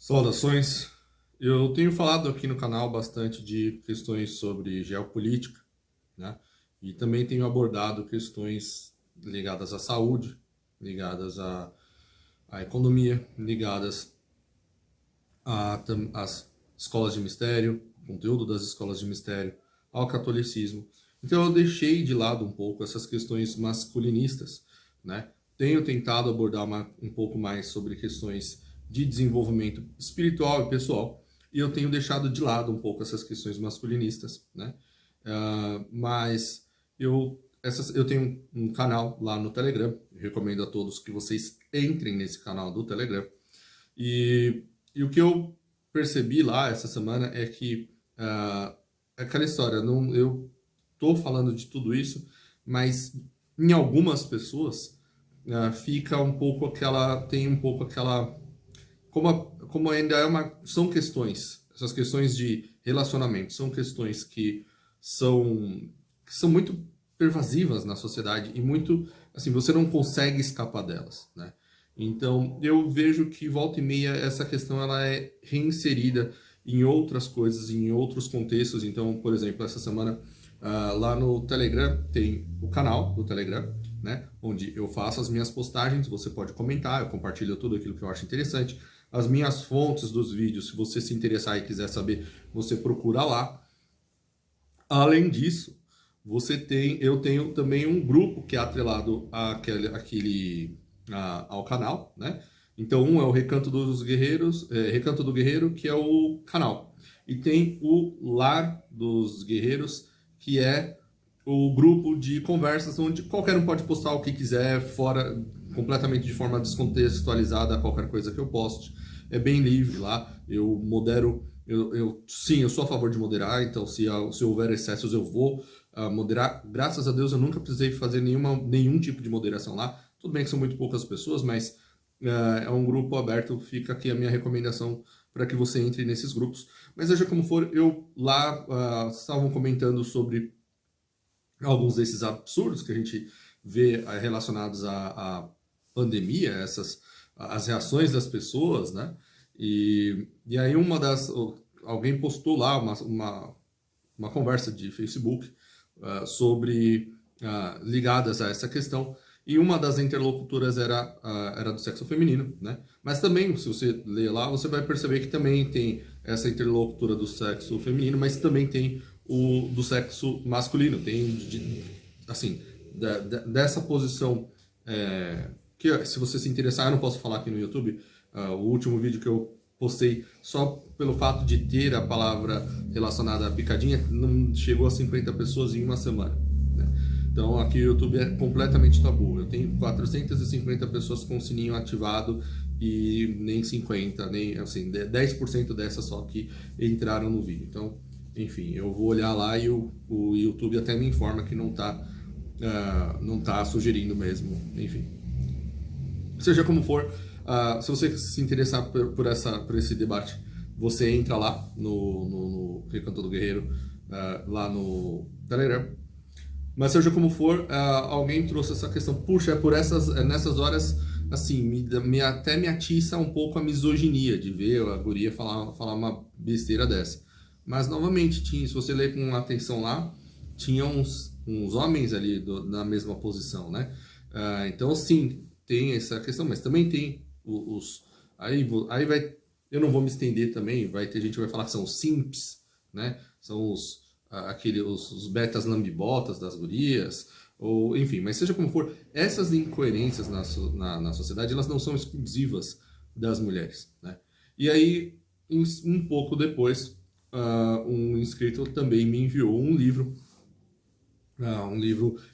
Saudações. Eu tenho falado aqui no canal bastante de questões sobre geopolítica, né? E também tenho abordado questões ligadas à saúde, ligadas à economia, ligadas às escolas de mistério, conteúdo das escolas de mistério, ao catolicismo. Então eu deixei de lado um pouco essas questões masculinistas, né? Tenho tentado abordar um pouco mais sobre questões de desenvolvimento espiritual e pessoal, e eu tenho deixado de lado um pouco essas questões masculinistas, né? Mas eu tenho um canal lá no Telegram, eu recomendo a todos que vocês entrem nesse canal do Telegram, e, e o que eu percebi lá essa semana é que é aquela história, não, eu tô falando de tudo isso, mas em algumas pessoas fica um pouco aquela, tem um pouco aquela, como ainda é são questões, essas questões de relacionamento, são questões são, que são muito pervasivas na sociedade e muito, assim, você não consegue escapar delas, né? Então, eu vejo que volta e meia essa questão ela é reinserida em outras coisas, em outros contextos. Então, por exemplo, essa semana lá no Telegram tem o canal do Telegram, né, onde eu faço as minhas postagens, você pode comentar, eu compartilho tudo aquilo que eu acho interessante. As minhas fontes dos vídeos, se você se interessar e quiser saber, você procura lá. Além disso, eu tenho também um grupo que é atrelado ao canal, né? Então, um é o Recanto dos Guerreiros, Recanto do Guerreiro, que é o canal. E tem o Lar dos Guerreiros, que é o grupo de conversas onde qualquer um pode postar o que quiser, fora completamente de forma descontextualizada qualquer coisa que eu poste. É bem livre lá. Eu modero. Sim, eu sou a favor de moderar, então se houver excessos eu vou moderar. Graças a Deus eu nunca precisei fazer nenhum tipo de moderação lá. Tudo bem que são muito poucas pessoas, mas é um grupo aberto. Fica aqui a minha recomendação para que você entre nesses grupos. Mas seja como for, eu lá estavam comentando sobre alguns desses absurdos que a gente vê relacionados à pandemia, as reações das pessoas, né? E aí alguém postou lá uma conversa de Facebook sobre ligadas a essa questão, e uma das interlocutoras era do sexo feminino, né? Mas também, se você ler lá, você vai perceber que também tem essa interlocutora do sexo feminino, mas também tem o do sexo masculino. Assim, dessa posição que, se você se interessar, eu não posso falar aqui no YouTube, o último vídeo que eu postei, só pelo fato de ter a palavra relacionada à picadinha, não chegou a 50 pessoas em uma semana, né? Então aqui o YouTube é completamente tabu. Eu tenho 450 pessoas com o sininho ativado e nem 50, nem assim, 10% dessas só que entraram no vídeo. Então, enfim, eu vou olhar lá e o YouTube até me informa que não tá sugerindo mesmo, enfim. Seja como for, se você se interessar por esse debate, você entra lá no Recanto do Guerreiro, lá no Telegram. Mas seja como for, alguém trouxe essa questão. Puxa, nessas horas, assim, até me atiça um pouco a misoginia de ver a guria falar uma besteira dessa. Mas, novamente, se você ler com atenção lá, tinha uns homens ali na mesma posição, né? Então, sim, tem essa questão, mas também tem aí vai, eu não vou me estender também, vai ter gente que vai falar que são os simps, né? São os betas lambibotas das gurias, ou enfim, mas seja como for, essas incoerências na sociedade, elas não são exclusivas das mulheres, né? E aí, um pouco depois, um inscrito também me enviou um livro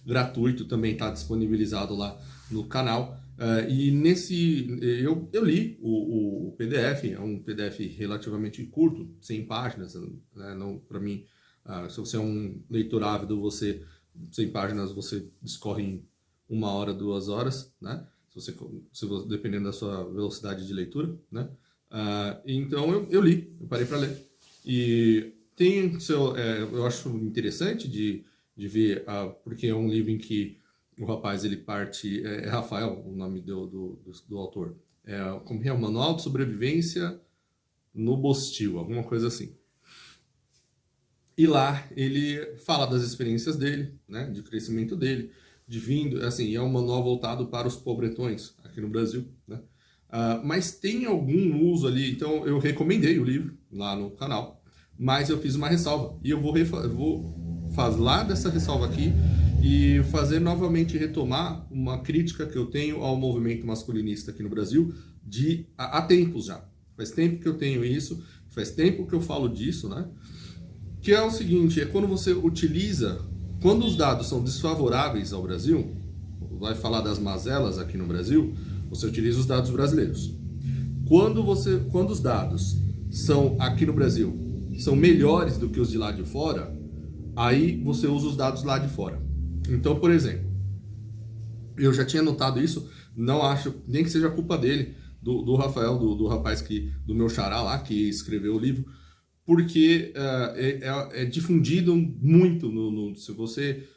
gratuito, também está disponibilizado lá no canal. E eu li o PDF, é um PDF relativamente curto, 100 páginas, né? Não, para mim, se você é um leitor ávido, 100 páginas você discorre em 1 hora, 2 horas, né? Dependendo da sua velocidade de leitura, né? Então eu parei para ler. E eu acho interessante de ver, porque é um livro em que o rapaz ele parte, é Rafael, o nome do autor, como é o Manual de Sobrevivência no Bostil, alguma coisa assim. E lá ele fala das experiências dele, né, de crescimento dele, de vindo, assim, é um manual voltado para os pobretões aqui no Brasil, né? Mas tem algum uso ali, então eu recomendei o livro lá no canal, mas eu fiz uma ressalva e eu vou falar dessa ressalva aqui e fazer novamente retomar uma crítica que eu tenho ao movimento masculinista aqui no Brasil há tempos já. Faz tempo que eu tenho isso, faz tempo que eu falo disso, né? Que é o seguinte, é quando você utiliza, quando os dados são desfavoráveis ao Brasil, vai falar das mazelas aqui no Brasil, você utiliza os dados brasileiros. Quando os dados são aqui no Brasil, são melhores do que os de lá de fora, aí você usa os dados lá de fora. Então, por exemplo, eu já tinha notado isso, não acho nem que seja culpa dele, do Rafael, do rapaz do meu xará lá, que escreveu o livro, porque é difundido muito se você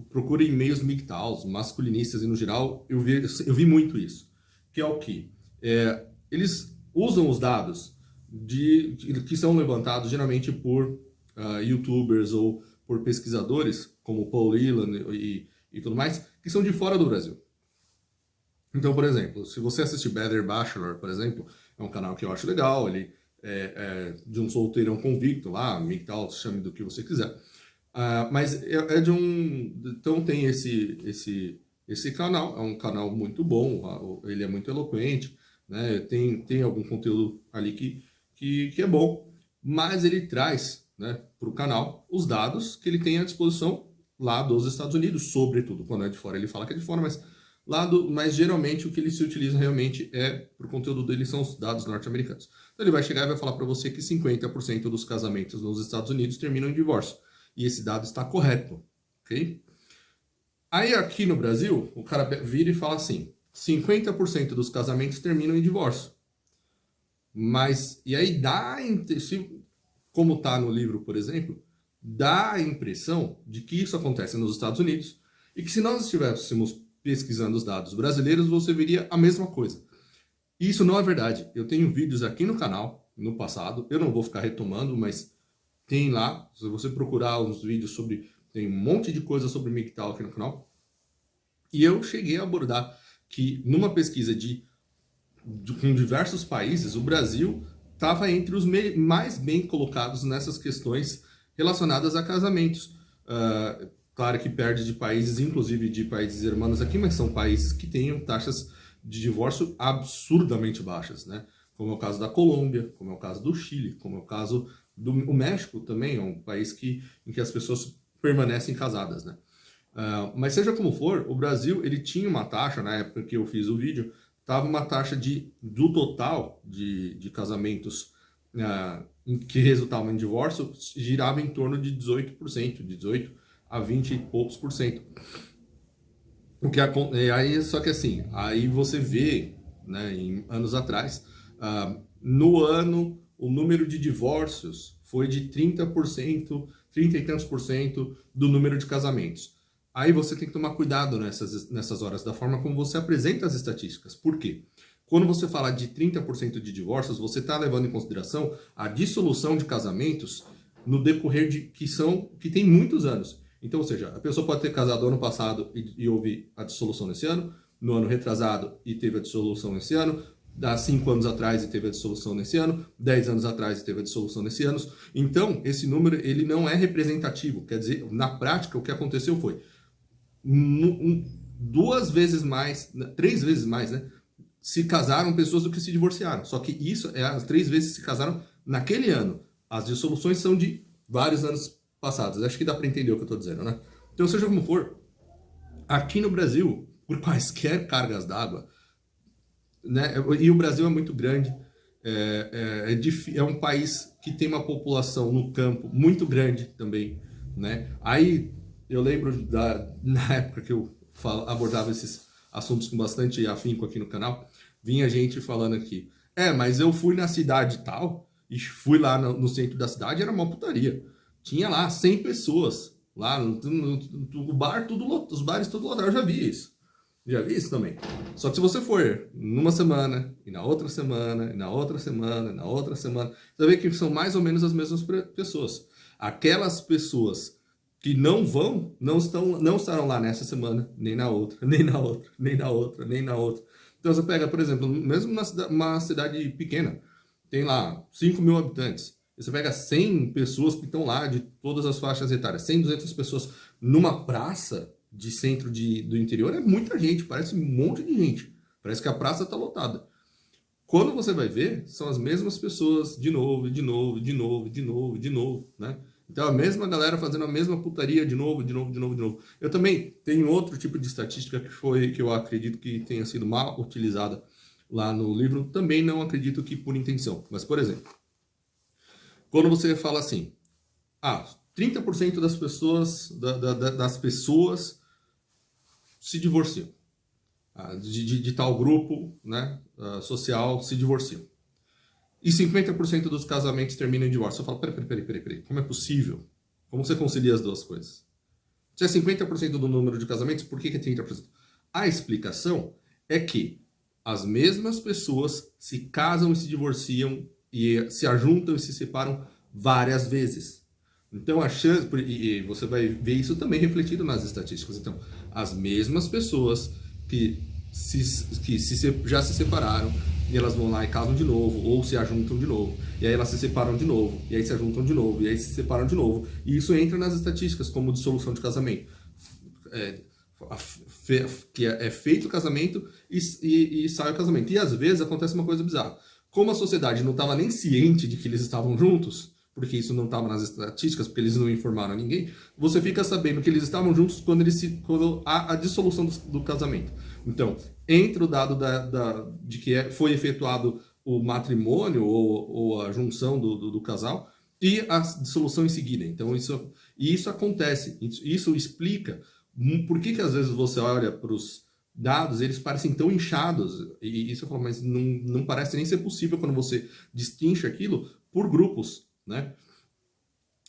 procura em meios MGTOWs, masculinistas e no geral, eu vi muito isso, que é o que? Eles usam os dados que são levantados geralmente por youtubers ou por pesquisadores, como Paul Leland e tudo mais, que são de fora do Brasil. Então, por exemplo, se você assistir Better Bachelor, por exemplo, é um canal que eu acho legal, ele de um solteirão convicto lá, MGTOW, chame do que você quiser. Mas de um... Então tem esse canal, é um canal muito bom, ele é muito eloquente, né? Tem algum conteúdo ali que é bom, mas ele traz, né, para o canal os dados que ele tem à disposição lá dos Estados Unidos, sobretudo. Quando é de fora ele fala que é de fora, mas geralmente o que ele se utiliza realmente para o conteúdo dele são os dados norte-americanos. Então ele vai chegar e vai falar para você que 50% dos casamentos nos Estados Unidos terminam em divórcio. E esse dado está correto, ok? Aí aqui no Brasil, o cara vira e fala assim, 50% dos casamentos terminam em divórcio. Mas, e aí como está no livro, por exemplo, dá a impressão de que isso acontece nos Estados Unidos e que se nós estivéssemos pesquisando os dados brasileiros, você veria a mesma coisa. E isso não é verdade. Eu tenho vídeos aqui no canal, no passado, eu não vou ficar retomando, mas tem lá, se você procurar uns vídeos tem um monte de coisa sobre MGTOW aqui no canal. E eu cheguei a abordar que numa pesquisa com diversos países, o Brasil estava entre os mais bem colocados nessas questões relacionadas a casamentos. Claro que perde de países, inclusive de países irmãos aqui, mas são países que tenham taxas de divórcio absurdamente baixas, né? Como é o caso da Colômbia, como é o caso do Chile, como é o caso do México também, é um país em que as pessoas permanecem casadas, né? Mas seja como for, o Brasil ele tinha uma taxa, na época que eu fiz o vídeo, estava uma taxa do total de casamentos que resultavam em divórcio, girava em torno de 18%, de 18% a 20 e poucos por cento. Aí, só que assim, aí você vê, né, em anos atrás, no ano, o número de divórcios foi de 30%, 30 e tantos por cento do número de casamentos. Aí você tem que tomar cuidado nessas horas, da forma como você apresenta as estatísticas. Por quê? Quando você fala de 30% de divórcios, você está levando em consideração a dissolução de casamentos no decorrer que tem muitos anos. Então, ou seja, a pessoa pode ter casado ano passado e houve a dissolução nesse ano, no ano retrasado e teve a dissolução nesse ano, há 5 anos atrás e teve a dissolução nesse ano, 10 anos atrás e teve a dissolução nesse ano. Então, esse número ele não é representativo. Quer dizer, na prática, o que aconteceu foi 2 vezes mais, 3 vezes mais, né? Se casaram pessoas do que se divorciaram. Só que isso as 3 vezes se casaram naquele ano. As dissoluções são de vários anos passados. Acho que dá para entender o que eu estou dizendo, né? Então, seja como for, aqui no Brasil, por quaisquer cargas d'água, né? E o Brasil é muito grande, é um país que tem uma população no campo muito grande também, né? Aí eu lembro na época que eu abordava esses assuntos com bastante afinco aqui no canal, vinha gente falando aqui, mas eu fui na cidade tal, e fui lá no centro da cidade, era uma putaria. Tinha lá 100 pessoas, lá no bar, os bares tudo lotado, eu já vi isso. Já vi isso também. Só que se você for numa semana, e na outra semana, e na outra semana, e na outra semana, você vai ver que são mais ou menos as mesmas pessoas. Aquelas pessoas que não vão, não estarão lá nessa semana, nem na outra, nem na outra, nem na outra, nem na outra. Então você pega, por exemplo, mesmo uma cidade pequena, tem lá 5 mil habitantes. Você pega 100 pessoas que estão lá de todas as faixas etárias, 100, 200 pessoas numa praça de centro do interior, é muita gente, parece um monte de gente. Parece que a praça está lotada. Quando você vai ver, são as mesmas pessoas de novo, de novo, de novo, de novo, de novo, né? Então a mesma galera fazendo a mesma putaria de novo, de novo, de novo, de novo. Eu também tenho outro tipo de estatística que eu acredito que tenha sido mal utilizada lá no livro, também não acredito que por intenção. Mas, por exemplo, quando você fala assim, 30% das pessoas se divorciam. De tal grupo, né, social se divorciam. E 50% dos casamentos terminam em divórcio. Eu falo, peraí. Como é possível? Como você concilia as duas coisas? Se é 50% do número de casamentos, por que é 30%? A explicação é que as mesmas pessoas se casam e se divorciam e se ajuntam e se separam várias vezes. Então a chance, e você vai ver isso também refletido nas estatísticas. Então, as mesmas pessoas que já se separaram, e elas vão lá e casam de novo, ou se ajuntam de novo, e aí elas se separam de novo, e aí se ajuntam de novo, e aí se separam de novo. E isso entra nas estatísticas como dissolução de casamento. Que é feito o casamento e sai o casamento. E às vezes acontece uma coisa bizarra. Como a sociedade não estava nem ciente de que eles estavam juntos, porque isso não estava nas estatísticas, porque eles não informaram a ninguém, você fica sabendo que eles estavam juntos quando há a dissolução do casamento. Então, entre o dado de que foi efetuado o matrimônio ou a junção do casal e a dissolução em seguida. Então, isso acontece. Isso explica por que às vezes você olha para os dados, eles parecem tão inchados. E isso eu falo, mas não parece nem ser possível quando você distingue aquilo por grupos, né?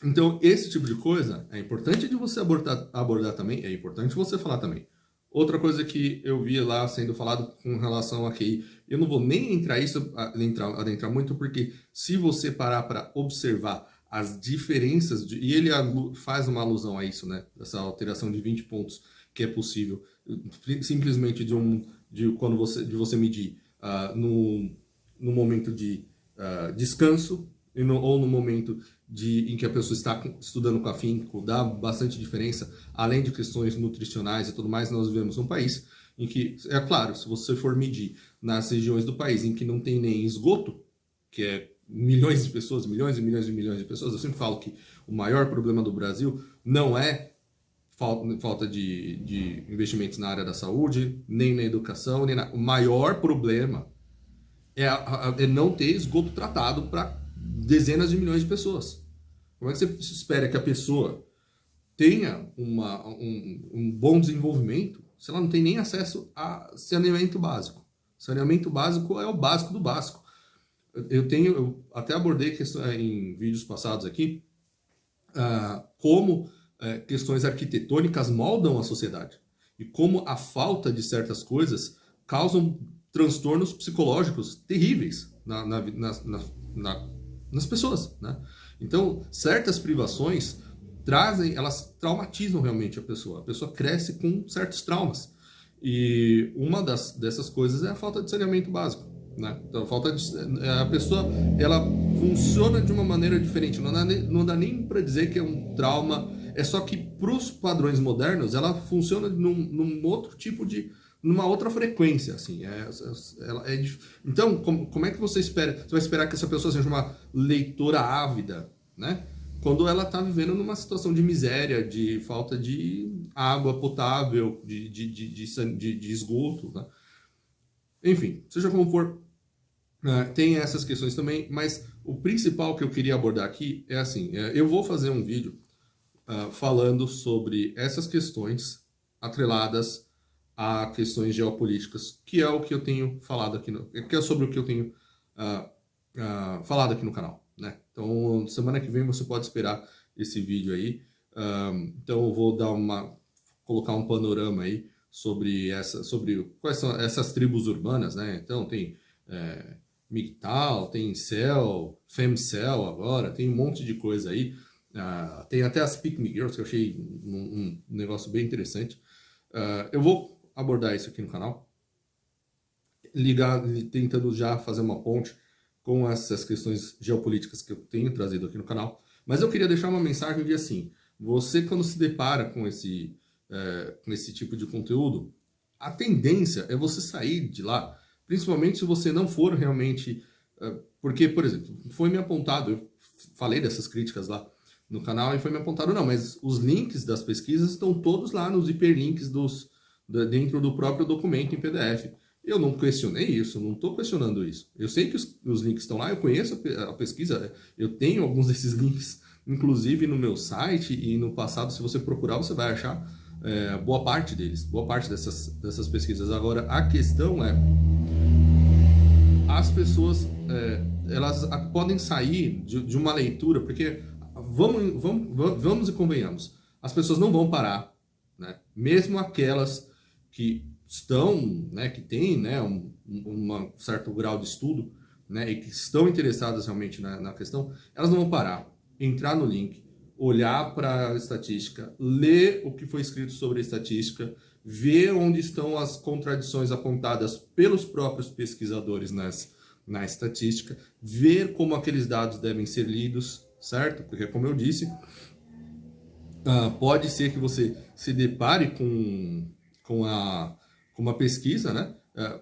Então, esse tipo de coisa é importante de você abordar também, é importante você falar também. Outra coisa que eu vi lá sendo falado com relação a QI, eu não vou nem adentrar muito, porque se você parar para observar as diferenças, e ele faz uma alusão a isso, né? Essa alteração de 20 pontos que é possível, simplesmente de você medir no momento de descanso, ou no momento em que a pessoa está estudando com afinco, dá bastante diferença, além de questões nutricionais e tudo mais. Nós vivemos um país em que, é claro, se você for medir nas regiões do país em que não tem nem esgoto, que é milhões de pessoas, milhões e milhões e milhões de pessoas, eu sempre falo que o maior problema do Brasil não é falta de investimentos na área da saúde, nem na educação, o maior problema é não ter esgoto tratado para dezenas de milhões de pessoas. Como é que você espera que a pessoa tenha um bom desenvolvimento se ela não tem nem acesso a saneamento básico? Saneamento básico é o básico do básico. Eu até abordei em vídeos passados aqui como questões arquitetônicas moldam a sociedade e como a falta de certas coisas causam transtornos psicológicos terríveis nas pessoas, né? Então, certas privações elas traumatizam realmente a pessoa. A pessoa cresce com certos traumas. E uma dessas coisas é a falta de saneamento básico, né? Então, a pessoa, ela funciona de uma maneira diferente. Não dá nem para dizer que é um trauma. É só que para os padrões modernos, ela funciona num outro tipo numa outra frequência, assim. Então, como é que você espera? Você vai esperar que essa pessoa seja uma leitora ávida, né? Quando ela está vivendo numa situação de miséria, de falta de água potável, de esgoto, né? Enfim, seja como for, tem essas questões também, mas o principal que eu queria abordar aqui é assim, eu vou fazer um vídeo falando sobre essas questões atreladas a questões geopolíticas, que é o que eu tenho falado aqui, que é sobre o que eu tenho falado aqui no canal, né? Então, semana que vem você pode esperar esse vídeo aí. Então, eu vou colocar um panorama aí sobre quais são essas tribos urbanas, né? Então tem MGTOW, tem Incel, Femcel agora, tem um monte de coisa aí. Tem até as Pick Me Girls, que eu achei um negócio bem interessante. Eu vou abordar isso aqui no canal, tentando já fazer uma ponte com essas questões geopolíticas que eu tenho trazido aqui no canal. Mas eu queria deixar uma mensagem de assim, você quando se depara com esse tipo de conteúdo, a tendência é você sair de lá, principalmente se você não for realmente... porque, por exemplo, foi me apontado, eu falei dessas críticas lá no canal e foi me apontado, não, mas os links das pesquisas estão todos lá nos hiperlinks dentro do próprio documento em PDF. Eu não questionei isso, não estou questionando isso. Eu sei que os links estão lá, eu conheço a pesquisa, eu tenho alguns desses links, inclusive no meu site, e no passado, se você procurar, você vai achar boa parte deles, boa parte dessas pesquisas. Agora, a questão é, as pessoas, elas podem sair de uma leitura, porque vamos e convenhamos, as pessoas não vão parar, né? Mesmo aquelas que estão, né, que têm, né, um certo grau de estudo, né, e que estão interessadas realmente na questão, elas não vão parar, entrar no link, olhar para a estatística, ler o que foi escrito sobre a estatística, ver onde estão as contradições apontadas pelos próprios pesquisadores na estatística, ver como aqueles dados devem ser lidos, certo? Porque, como eu disse, pode ser que você se depare com uma pesquisa, né?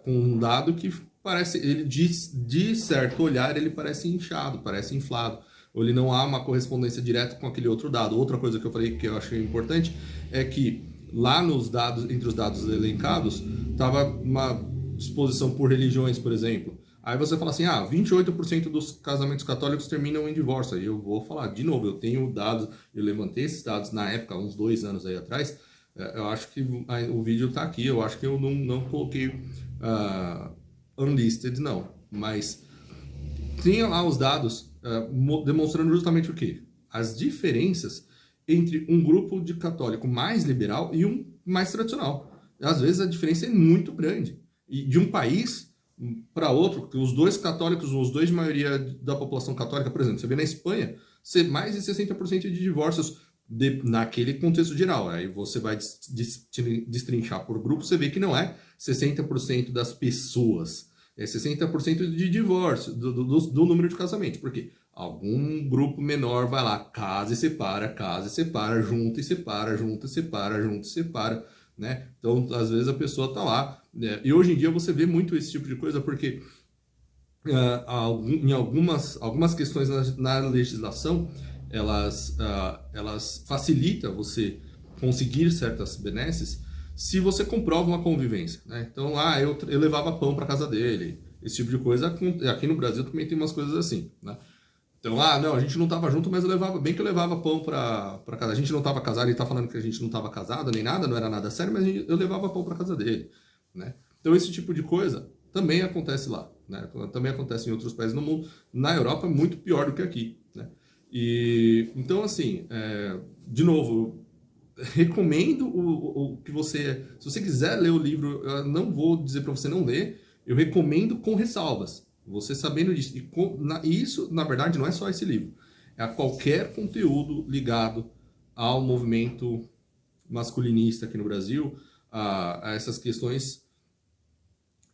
Com um dado que parece, ele de certo olhar, ele parece inchado, parece inflado, ou ele não há uma correspondência direta com aquele outro dado. Outra coisa que eu falei que eu achei importante é que lá nos dados, entre os dados elencados, estava uma disposição por religiões, por exemplo. Aí você fala assim, 28% dos casamentos católicos terminam em divórcio. Aí eu vou falar, de novo, eu tenho dados, eu levantei esses dados na época, uns 2 anos aí atrás. Eu acho que o vídeo está aqui, eu acho que eu não coloquei unlisted, não. Mas tinha lá os dados demonstrando justamente o quê? As diferenças entre um grupo de católico mais liberal e um mais tradicional. Às vezes a diferença é muito grande. E de um país para outro, que os dois católicos, os dois de maioria da população católica, por exemplo, você vê na Espanha, mais de 60% de divórcios naquele contexto geral. Aí você vai destrinchar por grupo, você vê que não é 60% das pessoas, é 60% de divórcio, do número de casamentos. Por quê? Algum grupo menor vai lá, casa e separa, junta e separa, junta e separa, junta e separa, né? Então, às vezes a pessoa tá lá, né? E hoje em dia você vê muito esse tipo de coisa, porque em algumas questões na legislação, elas facilitam você conseguir certas benesses se você comprova uma convivência, né? Então, eu levava pão para casa dele, esse tipo de coisa. Aqui no Brasil também tem umas coisas assim, né? Então, não, a gente não tava junto, mas eu levava pão para casa. A gente não tava casado, ele tá falando que a gente não tava casado nem nada, não era nada sério, mas eu levava pão para casa dele, né? Então, esse tipo de coisa também acontece lá, né? Também acontece em outros países no mundo. Na Europa, muito pior do que aqui, né? E então, assim, de novo, recomendo o que você... Se você quiser ler o livro, eu não vou dizer para você não ler, eu recomendo com ressalvas. Você sabendo disso. E isso, na verdade, não é só esse livro. É a qualquer conteúdo ligado ao movimento masculinista aqui no Brasil, a essas questões.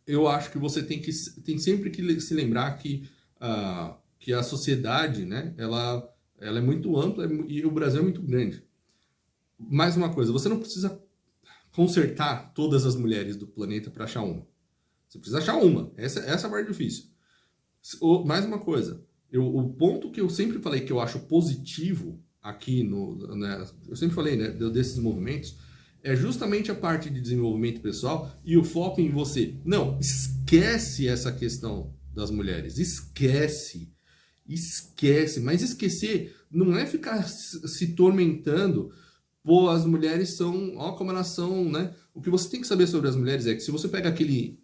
Eu acho que você tem sempre que se lembrar que a sociedade, né, ela é muito ampla e o Brasil é muito grande. Mais uma coisa, você não precisa consertar todas as mulheres do planeta para achar uma. Você precisa achar uma. Essa é a parte difícil. Mais uma coisa, o ponto que eu sempre falei que eu acho positivo aqui eu sempre falei, né, desses movimentos, é justamente a parte de desenvolvimento pessoal e o foco em você. Não, esquece essa questão das mulheres, esquece, mas esquecer não é ficar se tormentando. Pô, as mulheres são, ó como elas são, né? O que você tem que saber sobre as mulheres é que se você pega aquele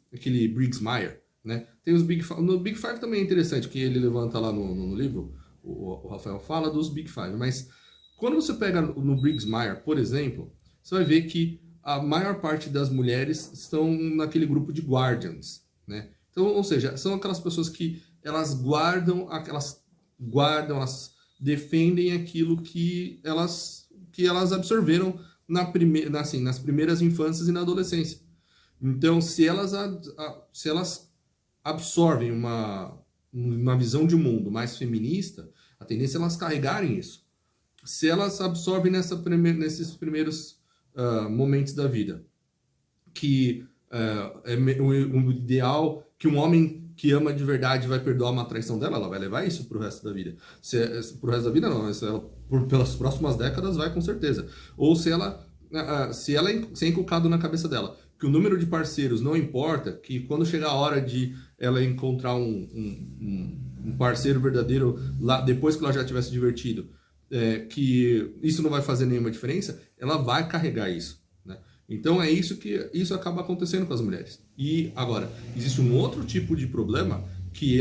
Briggs-Meyer, né? Tem os Big Five. No Big Five também é interessante, que ele levanta lá no livro, o Rafael fala dos Big Five, mas quando você pega no Briggs-Meyer, por exemplo, você vai ver que a maior parte das mulheres estão naquele grupo de guardians, né? Então, ou seja, são aquelas pessoas que elas defendem aquilo que elas absorveram nas primeiras infâncias e na adolescência. Então, se elas absorvem uma visão de mundo mais feminista, a tendência é elas carregarem isso. Se elas absorvem nesses primeiros momentos da vida, que um ideal que um homem que ama de verdade vai perdoar uma traição dela, ela vai levar isso pro resto da vida. Pro resto da vida não, pelas próximas décadas vai com certeza. Ou se é inculcado na cabeça dela que o número de parceiros não importa, que quando chegar a hora de ela encontrar um parceiro verdadeiro lá depois que ela já tivesse divertido, que isso não vai fazer nenhuma diferença, ela vai carregar isso, né? Então é isso acaba acontecendo com as mulheres. E agora, existe um outro tipo de problema que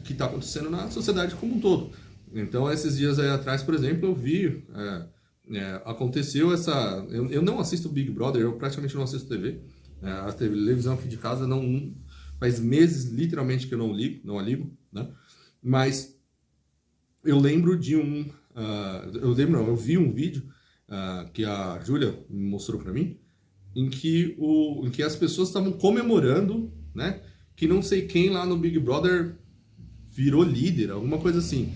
está acontecendo na sociedade como um todo. Então, esses dias aí atrás, por exemplo, eu vi, aconteceu eu não assisto Big Brother, eu praticamente não assisto TV. A televisão aqui de casa faz meses, literalmente, que eu não a ligo, né? Mas eu lembro de eu vi um vídeo que a Júlia mostrou para mim, em que as pessoas estavam comemorando, né, que não sei quem lá no Big Brother virou líder, alguma coisa assim.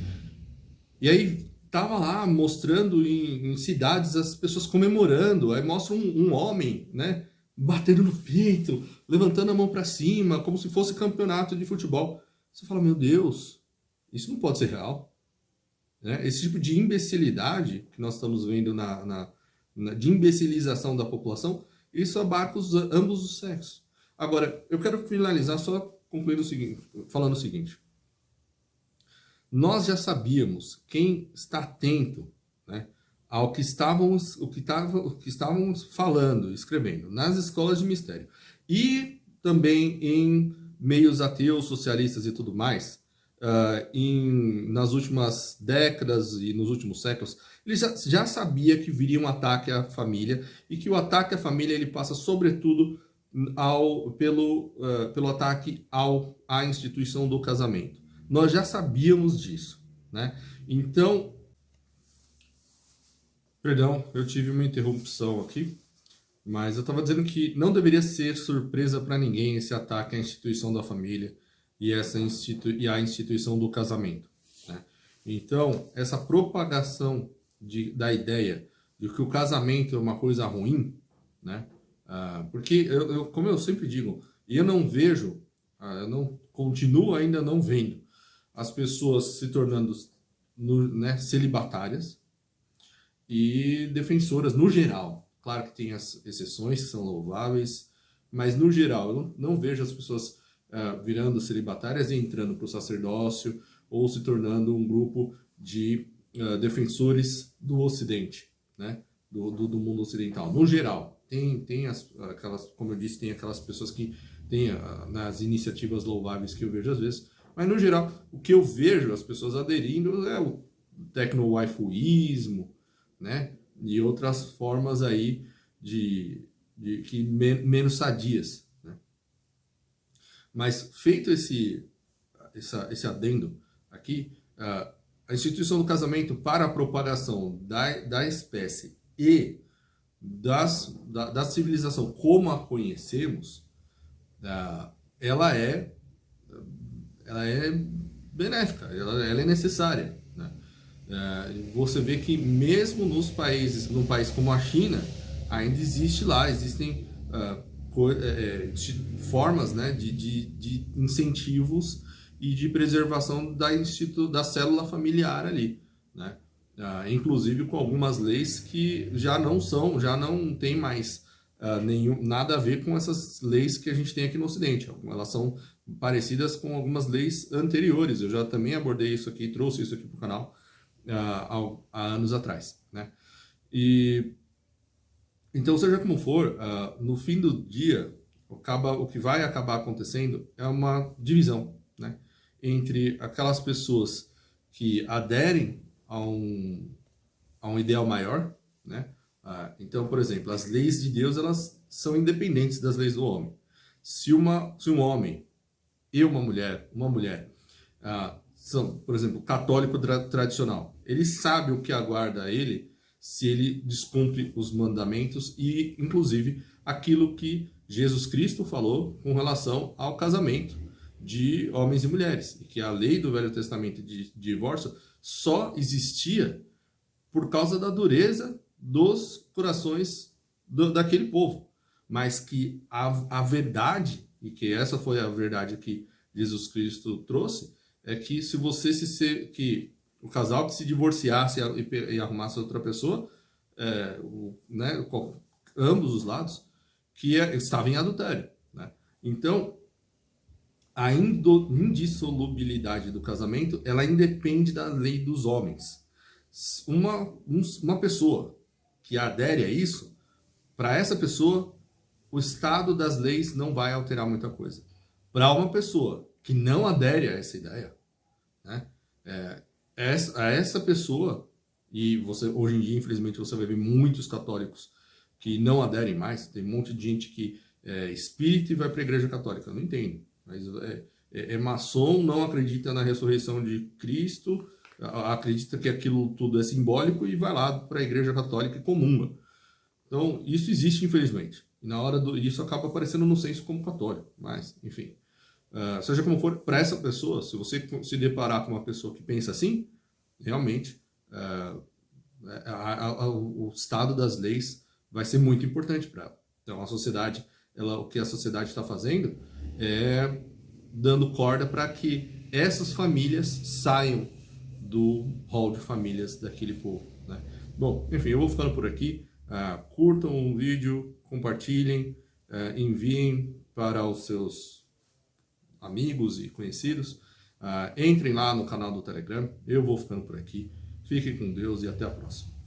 E aí tava lá mostrando em cidades as pessoas comemorando, aí mostra um homem, né, batendo no peito, levantando a mão para cima, como se fosse campeonato de futebol. Você fala, meu Deus, isso não pode ser real, né? Esse tipo de imbecilidade que nós estamos vendo de imbecilização da população, isso abarca ambos os sexos. Agora, eu quero finalizar só concluindo falando o seguinte. Nós já sabíamos, quem está atento, né, ao que estávamos falando, escrevendo nas escolas de mistério e também em meios ateus, socialistas e tudo mais, nas últimas décadas e nos últimos séculos, ele já sabia que viria um ataque à família e que o ataque à família ele passa sobretudo pelo ataque à instituição do casamento. Nós já sabíamos disso, né? Então, perdão, eu tive uma interrupção aqui, mas eu estava dizendo que não deveria ser surpresa para ninguém esse ataque à instituição da família e a instituição do casamento, né? Então, essa propagação da ideia de que o casamento é uma coisa ruim, né? Porque, como eu sempre digo, eu não vejo, continuo ainda não vendo as pessoas se tornando né, celibatárias e defensoras no geral. Claro que tem as exceções que são louváveis, mas no geral eu não vejo as pessoas virando celibatárias e entrando para o sacerdócio ou se tornando um grupo de defensores do Ocidente, né? Do mundo ocidental. No geral, tem aquelas, como eu disse, tem aquelas pessoas que têm nas iniciativas louváveis que eu vejo às vezes, mas no geral, o que eu vejo as pessoas aderindo é o tecno-waifuísmo, né? E outras formas aí menos sadias, né? Mas feito esse adendo aqui, a instituição do casamento para a propagação da espécie e da civilização como a conhecemos, ela é benéfica, ela é necessária, né? Você vê que mesmo num país como a China, ainda existem formas, né, de incentivos e de preservação da célula familiar ali, né? Inclusive com algumas leis que já não tem mais nada a ver com essas leis que a gente tem aqui no Ocidente. Elas são parecidas com algumas leis anteriores. Eu já também abordei isso aqui, trouxe isso aqui para o canal há anos atrás, né? E então, seja como for, no fim do dia, o que vai acabar acontecendo é uma divisão, né, entre aquelas pessoas que aderem a um ideal maior, né, Então, por exemplo, as leis de Deus, elas são independentes das leis do homem. Se um homem e uma mulher, são, por exemplo, católico tradicional, ele sabe o que aguarda a ele se ele descumpre os mandamentos e, inclusive, aquilo que Jesus Cristo falou com relação ao casamento de homens e mulheres, e que a lei do Velho Testamento de divórcio só existia por causa da dureza dos corações daquele povo, mas que a verdade, e que essa foi a verdade que Jesus Cristo trouxe, é que se você que o casal que se divorciasse e arrumasse outra pessoa, né, ambos os lados, que estava em adultério, né? Então, a indissolubilidade do casamento, ela independe da lei dos homens. Uma pessoa que adere a isso, para essa pessoa, o estado das leis não vai alterar muita coisa. Para uma pessoa que não adere a essa ideia, né, essa pessoa, e você hoje em dia, infelizmente, você vai ver muitos católicos que não aderem mais, tem um monte de gente que é espírita e vai para a igreja católica, eu não entendo, mas é maçom, não acredita na ressurreição de Cristo, acredita que aquilo tudo é simbólico e vai lá para a igreja católica e comunga. Então, isso existe, infelizmente. E na hora isso acaba aparecendo no senso como católico. Mas, enfim. Seja como for, para essa pessoa, se você se deparar com uma pessoa que pensa assim, realmente, o estado das leis vai ser muito importante para ela. Então, a sociedade, o que a sociedade está fazendo é dando corda para que essas famílias saiam do hall de famílias daquele povo, né? Bom, enfim, eu vou ficando por aqui. Curtam o vídeo, compartilhem, enviem para os seus amigos e conhecidos. Entrem lá no canal do Telegram. Eu vou ficando por aqui. Fiquem com Deus e até a próxima.